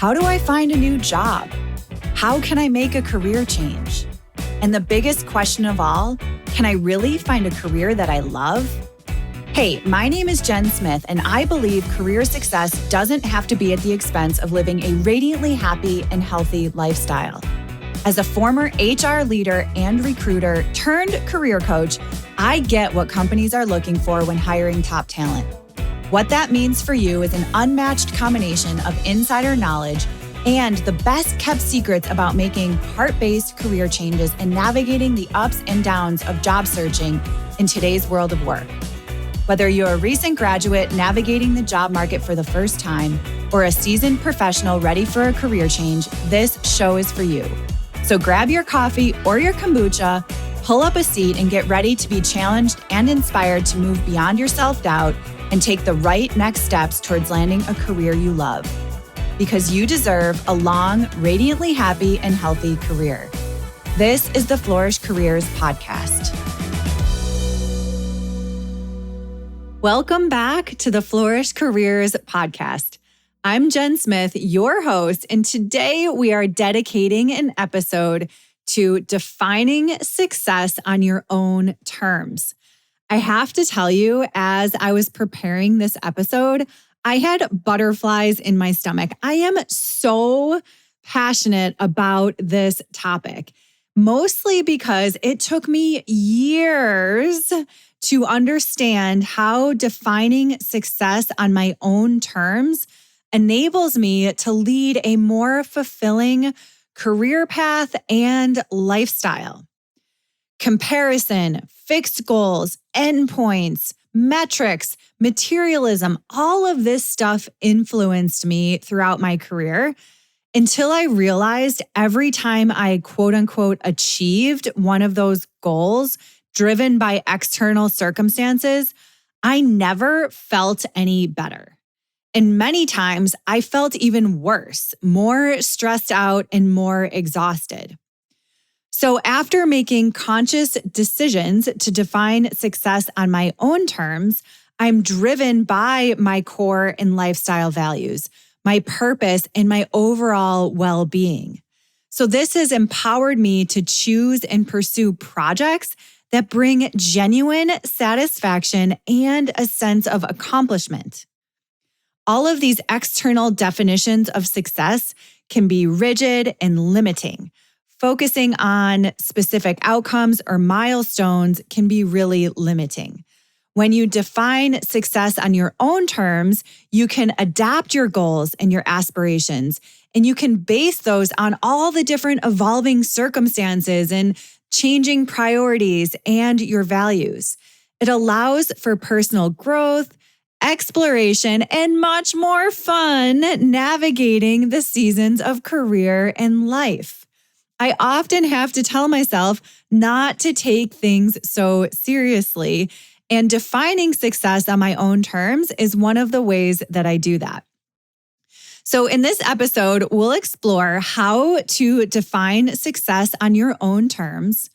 How do I find a new job? How can I make a career change? And the biggest question of all, can I really find a career that I love? Hey, my name is Jen Smith, and I believe career success doesn't have to be at the expense of living a radiantly happy and healthy lifestyle. As a former HR leader and recruiter turned career coach, I get what companies are looking for when hiring top talent. What that means for you is an unmatched combination of insider knowledge and the best kept secrets about making heart-based career changes and navigating the ups and downs of job searching in today's world of work. Whether you're a recent graduate navigating the job market for the first time or a seasoned professional ready for a career change, this show is for you. So grab your coffee or your kombucha, pull up a seat, and get ready to be challenged and inspired to move beyond your self-doubt and take the right next steps towards landing a career you love. Because you deserve a long, radiantly happy and healthy career. This is the Flourish Careers Podcast. Welcome back to the Flourish Careers Podcast. I'm Jen Smith, your host, and today we are dedicating an episode to defining success on your own terms. I have to tell you, as I was preparing this episode, I had butterflies in my stomach. I am so passionate about this topic, mostly because it took me years to understand how defining success on my own terms enables me to lead a more fulfilling career path and lifestyle. Comparison, fixed goals, endpoints, metrics, materialism, all of this stuff influenced me throughout my career until I realized every time I quote unquote achieved one of those goals driven by external circumstances, I never felt any better. And many times I felt even worse, more stressed out and more exhausted. So after making conscious decisions to define success on my own terms, I'm driven by my core and lifestyle values, my purpose, and my overall well-being. So this has empowered me to choose and pursue projects that bring genuine satisfaction and a sense of accomplishment. All of these external definitions of success can be rigid and limiting. Focusing on specific outcomes or milestones can be really limiting. When you define success on your own terms, you can adapt your goals and your aspirations, and you can base those on all the different evolving circumstances and changing priorities and your values. It allows for personal growth, exploration, and much more fun navigating the seasons of career and life. I often have to tell myself not to take things so seriously, and defining success on my own terms is one of the ways that I do that. So in this episode, we'll explore how to define success on your own terms,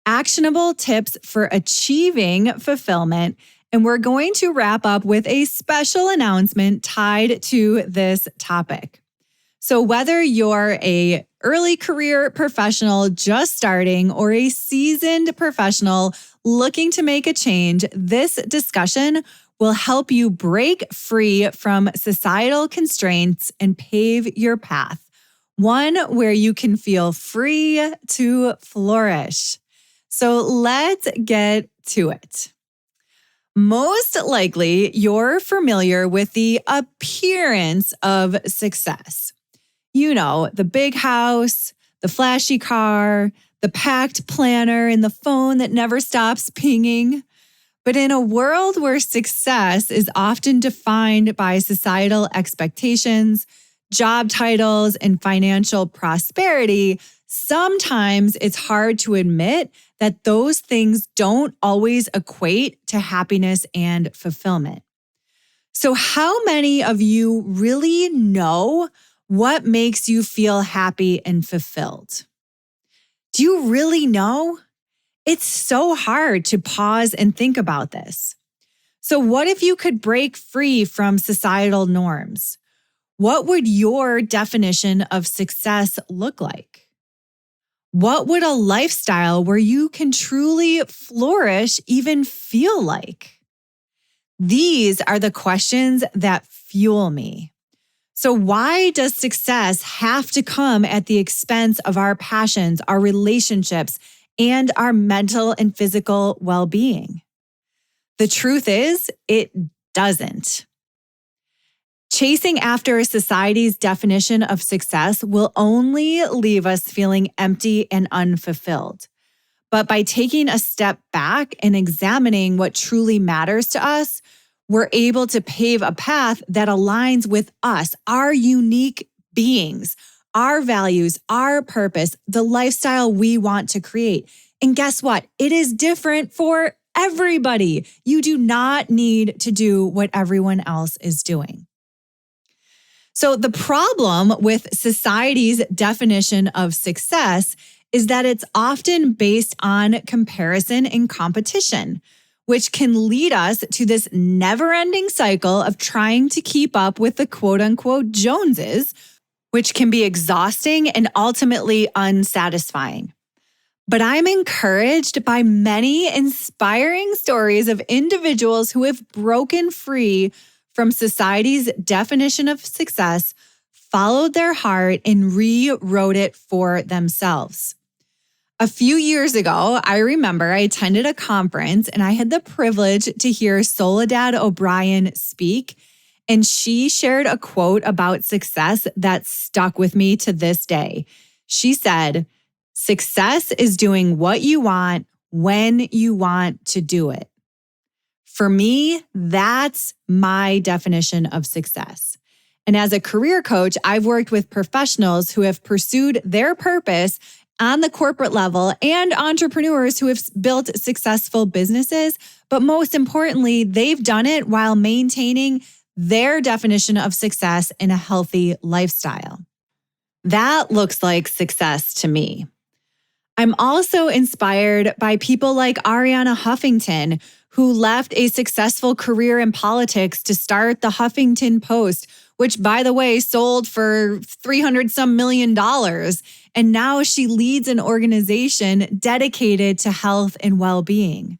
actionable tips for achieving fulfillment, and we're going to wrap up with a special announcement tied to this topic. So whether you're an early career professional just starting or a seasoned professional looking to make a change, this discussion will help you break free from societal constraints and pave your path, one where you can feel free to flourish. So let's get to it. Most likely, you're familiar with the appearance of success. You know, the big house, the flashy car, the packed planner, and the phone that never stops pinging. But in a world where success is often defined by societal expectations, job titles, and financial prosperity, sometimes it's hard to admit that those things don't always equate to happiness and fulfillment. So how many of you really know what makes you feel happy and fulfilled? Do you really know? It's so hard to pause and think about this. So what if you could break free from societal norms? What would your definition of success look like? What would a lifestyle where you can truly flourish even feel like? These are the questions that fuel me. So why does success have to come at the expense of our passions, our relationships, and our mental and physical well-being? The truth is, it doesn't. Chasing after society's definition of success will only leave us feeling empty and unfulfilled. But by taking a step back and examining what truly matters to us, we're able to pave a path that aligns with us, our unique beings, our values, our purpose, the lifestyle we want to create. And guess what? It is different for everybody. You do not need to do what everyone else is doing. So the problem with society's definition of success is that it's often based on comparison and competition, which can lead us to this never-ending cycle of trying to keep up with the quote-unquote Joneses, which can be exhausting and ultimately unsatisfying. But I'm encouraged by many inspiring stories of individuals who have broken free from society's definition of success, followed their heart, and rewrote it for themselves. A few years ago, I remember I attended a conference and I had the privilege to hear Soledad O'Brien speak, and she shared a quote about success that stuck with me to this day. She said, "Success is doing what you want when you want to do it." For me, that's my definition of success. And as a career coach, I've worked with professionals who have pursued their purpose on the corporate level and entrepreneurs who have built successful businesses. But most importantly, they've done it while maintaining their definition of success in a healthy lifestyle. That looks like success to me. I'm also inspired by people like Arianna Huffington, who left a successful career in politics to start the Huffington Post, which, by the way, sold for $300 million. And now she leads an organization dedicated to health and well-being.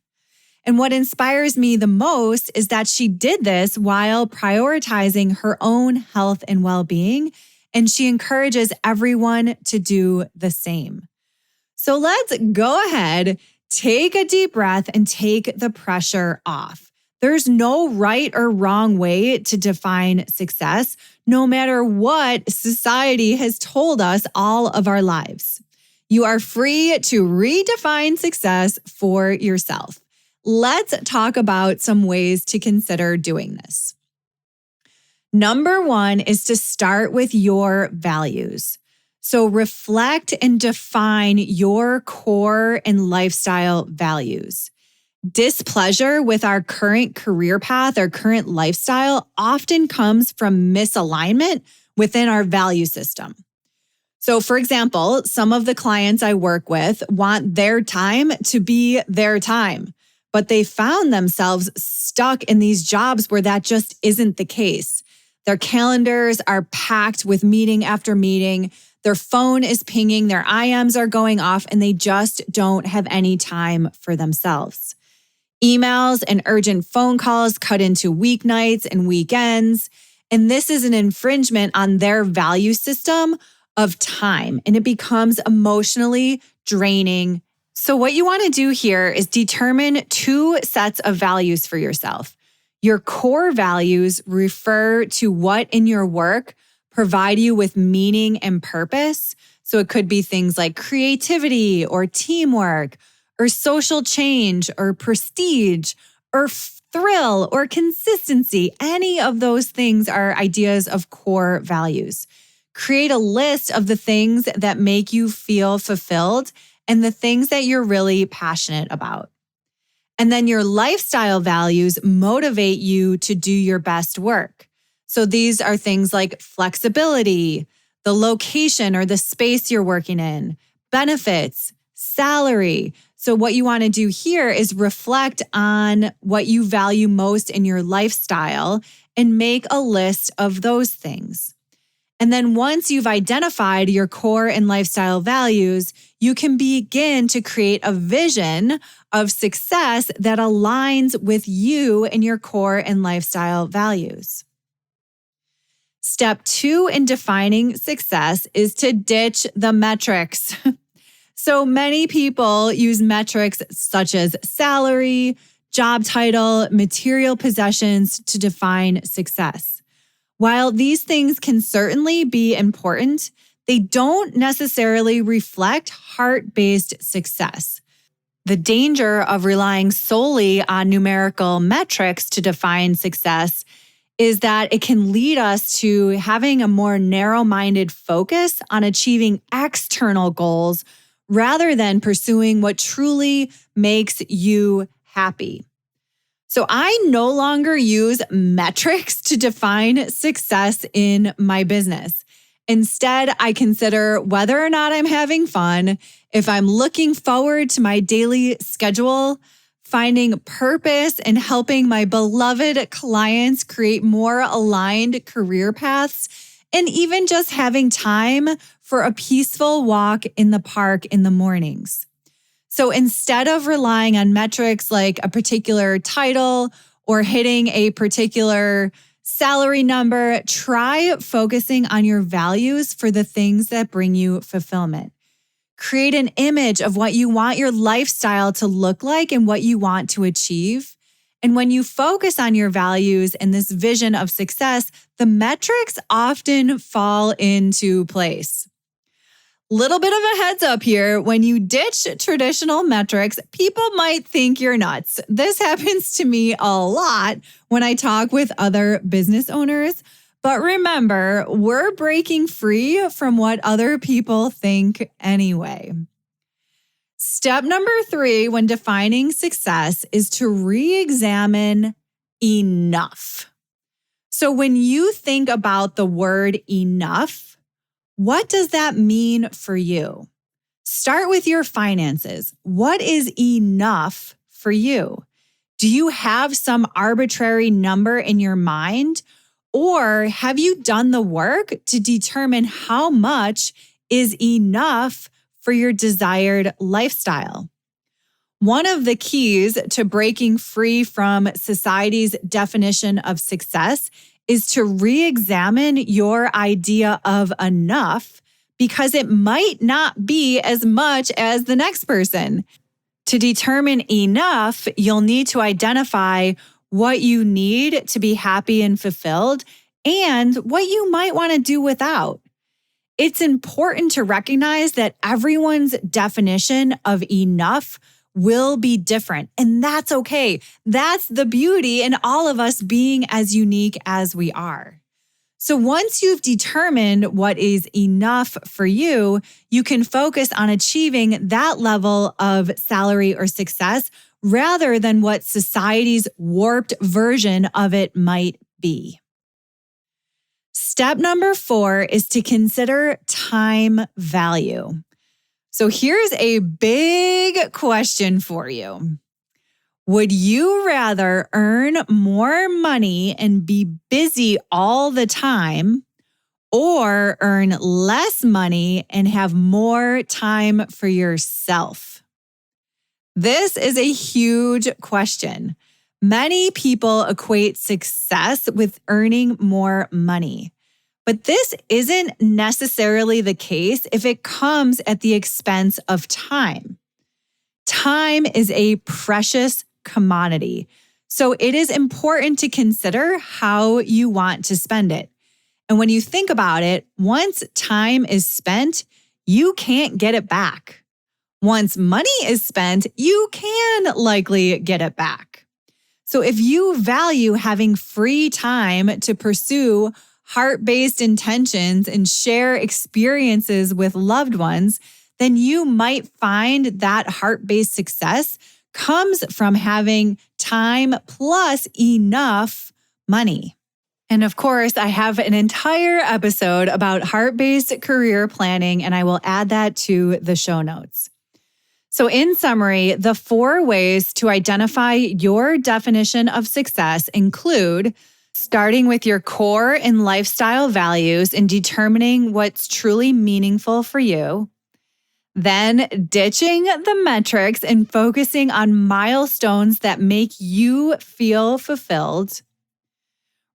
And what inspires me the most is that she did this while prioritizing her own health and well-being, and she encourages everyone to do the same. So let's go ahead, take a deep breath, and take the pressure off. There's no right or wrong way to define success, no matter what society has told us all of our lives. You are free to redefine success for yourself. Let's talk about some ways to consider doing this. Number one is to start with your values. So reflect and define your core and lifestyle values. Displeasure with our current career path, our current lifestyle, often comes from misalignment within our value system. So, for example, some of the clients I work with want their time to be their time, but they found themselves stuck in these jobs where that just isn't the case. Their calendars are packed with meeting after meeting. Their phone is pinging, their IMs are going off, and they just don't have any time for themselves. Emails and urgent phone calls cut into weeknights and weekends. And this is an infringement on their value system of time, and it becomes emotionally draining. So what you want to do here is determine two sets of values for yourself. Your core values refer to what in your work provide you with meaning and purpose. So it could be things like creativity or teamwork or social change or prestige or thrill or consistency. Any of those things are ideas of core values. Create a list of the things that make you feel fulfilled and the things that you're really passionate about. And then your lifestyle values motivate you to do your best work. So these are things like flexibility, the location or the space you're working in, benefits, salary. So what you want to do here is reflect on what you value most in your lifestyle and make a list of those things. And then once you've identified your core and lifestyle values, you can begin to create a vision of success that aligns with you and your core and lifestyle values. Step 2 in defining success is to ditch the metrics. So many people use metrics such as salary, job title, material possessions to define success. While these things can certainly be important, they don't necessarily reflect heart-based success. The danger of relying solely on numerical metrics to define success is that it can lead us to having a more narrow-minded focus on achieving external goals rather than pursuing what truly makes you happy. So I no longer use metrics to define success in my business. Instead, I consider whether or not I'm having fun, if I'm looking forward to my daily schedule, finding purpose and helping my beloved clients create more aligned career paths, and even just having time for a peaceful walk in the park in the mornings. So instead of relying on metrics like a particular title or hitting a particular salary number, try focusing on your values for the things that bring you fulfillment. Create an image of what you want your lifestyle to look like and what you want to achieve. And when you focus on your values and this vision of success, the metrics often fall into place. Little bit of a heads up here, when you ditch traditional metrics, people might think you're nuts. This happens to me a lot when I talk with other business owners. But remember, we're breaking free from what other people think anyway. Step number 3 when defining success is to re-examine enough. So when you think about the word enough, what does that mean for you? Start with your finances. What is enough for you? Do you have some arbitrary number in your mind? Or have you done the work to determine how much is enough for your desired lifestyle? One of the keys to breaking free from society's definition of success is to re-examine your idea of enough, because it might not be as much as the next person. To determine enough, you'll need to identify what you need to be happy and fulfilled and what you might want to do without. It's important to recognize that everyone's definition of enough will be different, and that's okay. That's the beauty in all of us being as unique as we are. So once you've determined what is enough for you, you can focus on achieving that level of salary or success rather than what society's warped version of it might be. Step number 4 is to consider time value. So here's a big question for you. Would you rather earn more money and be busy all the time, or earn less money and have more time for yourself? This is a huge question. Many people equate success with earning more money. But this isn't necessarily the case if it comes at the expense of time. Time is a precious commodity, so it is important to consider how you want to spend it. And when you think about it, once time is spent, you can't get it back. Once money is spent, you can likely get it back. So if you value having free time to pursue heart-based intentions and share experiences with loved ones, then you might find that heart-based success comes from having time plus enough money. And of course, I have an entire episode about heart-based career planning, and I will add that to the show notes. So in summary, the 4 ways to identify your definition of success include starting with your core and lifestyle values and determining what's truly meaningful for you. Then ditching the metrics and focusing on milestones that make you feel fulfilled.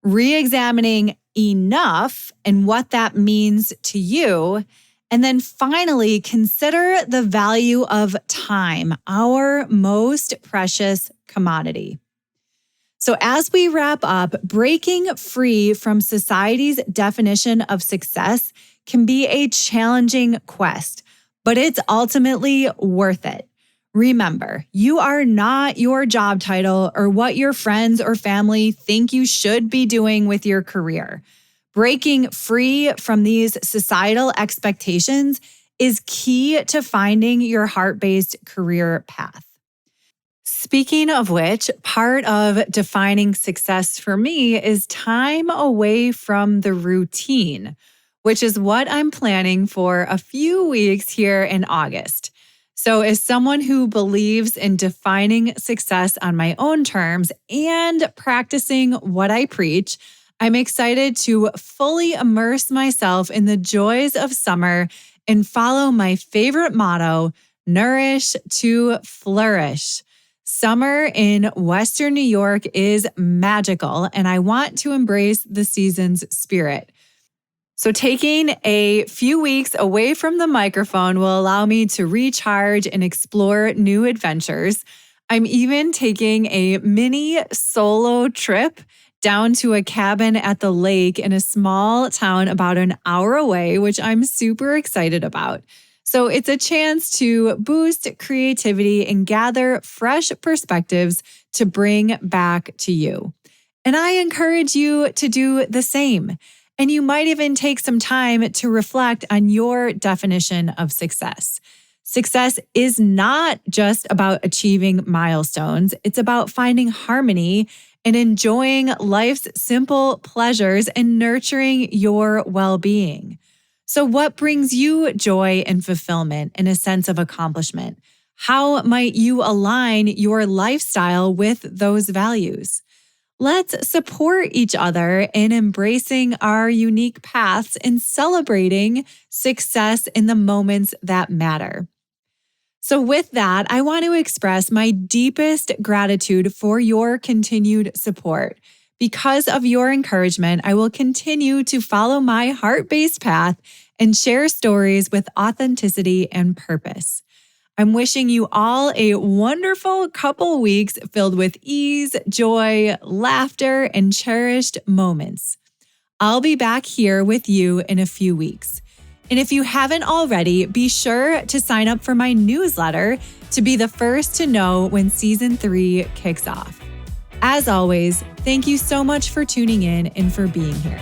Re-examining enough and what that means to you. And then finally, consider the value of time, our most precious commodity. So as we wrap up, breaking free from society's definition of success can be a challenging quest, but it's ultimately worth it. Remember, you are not your job title or what your friends or family think you should be doing with your career. Breaking free from these societal expectations is key to finding your heart-based career path. Speaking of which, part of defining success for me is time away from the routine, which is what I'm planning for a few weeks here in August. So as someone who believes in defining success on my own terms and practicing what I preach, I'm excited to fully immerse myself in the joys of summer and follow my favorite motto, nourish to flourish. Summer in Western New York is magical, and I want to embrace the season's spirit. So taking a few weeks away from the microphone will allow me to recharge and explore new adventures. I'm even taking a mini solo trip down to a cabin at the lake in a small town about an hour away, which I'm super excited about. So it's a chance to boost creativity and gather fresh perspectives to bring back to you. And I encourage you to do the same. And you might even take some time to reflect on your definition of success. Success is not just about achieving milestones. It's about finding harmony and enjoying life's simple pleasures and nurturing your well-being. So what brings you joy and fulfillment and a sense of accomplishment? How might you align your lifestyle with those values? Let's support each other in embracing our unique paths and celebrating success in the moments that matter. So with that, I want to express my deepest gratitude for your continued support. Because of your encouragement, I will continue to follow my heart-based path and share stories with authenticity and purpose. I'm wishing you all a wonderful couple weeks filled with ease, joy, laughter, and cherished moments. I'll be back here with you in a few weeks. And if you haven't already, be sure to sign up for my newsletter to be the first to know when Season 3 kicks off. As always, thank you so much for tuning in and for being here.